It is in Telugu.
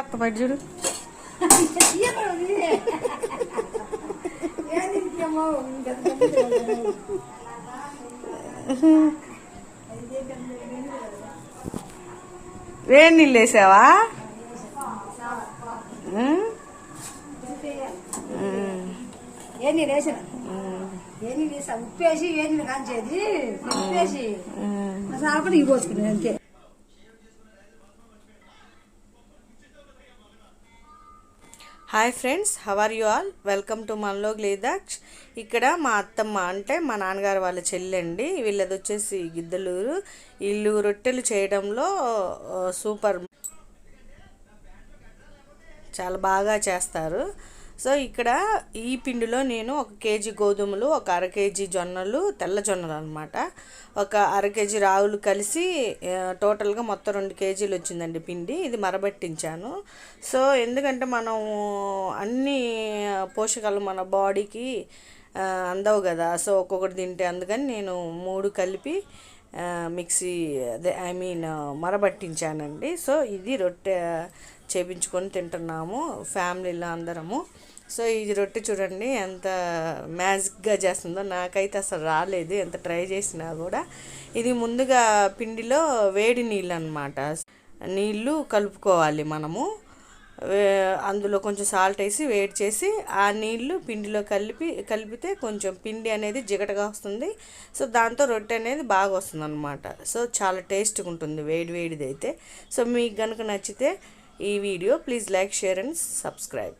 అప్పబడి చూడు వేడి నీళ్ళు వేసావా? ఏ నీళ్ళు వేసిన ఏ నీళ్ళు వేసా ఉప్పేసి ఏ నీళ్ళు కాంచేది ఉప్పేసి సాగుడు ఇవి పోసుకునేది అంతే. Hi friends, how are you all? Welcome to మనలోగ్ లేదాక్ష్. ఇక్కడ మా అత్తమ్మ అంటే మా నాన్నగారు వాళ్ళ చెల్లండి. వీళ్ళది వచ్చేసి గిద్దలూరు. వీళ్ళు రొట్టెలు చేయడంలో సూపర్, చాలా బాగా చేస్తారు. సో ఇక్కడ ఈ పిండిలో నేను 1 కేజీ గోధుమలు, 1 అర కేజీ జొన్నలు, తెల్ల జొన్నలు అనమాట, 1 అర కేజీ రాగులు కలిసి టోటల్గా మొత్తం 2 కేజీలు వచ్చిందండి పిండి. ఇది మరబట్టించాను. సో ఎందుకంటే మనం అన్ని పోషకాలు మన బాడీకి అందవు కదా, సో ఒక్కొక్కటి తింటే, అందుకని నేను 3 కలిపి మిక్సీ మరబట్టించానండి. సో ఇది రొట్టె చేపించుకొని తింటున్నాము ఫ్యామిలీలో అందరము. సో ఇది రొట్టె చూడండి ఎంత మ్యాజిక్గా చేస్తుందో, నాకైతే అసలు రాలేదు ఎంత ట్రై చేసినా కూడా. ఇది ముందుగా పిండిలో వేడి నీళ్ళు అనమాట, నీళ్ళు కలుపుకోవాలి మనము. అందులో కొంచెం సాల్ట్ వేసి వేడి చేసి ఆ నీళ్ళు పిండిలో కలిపితే కొంచెం పిండి అనేది జిగటగా వస్తుంది. సో దాంతో రొట్టె అనేది బాగా వస్తుంది అనమాట. సో చాలా టేస్ట్గా ఉంటుంది వేడిది అయితే. సో మీకు కనుక నచ్చితే ఈ video please like, share and subscribe.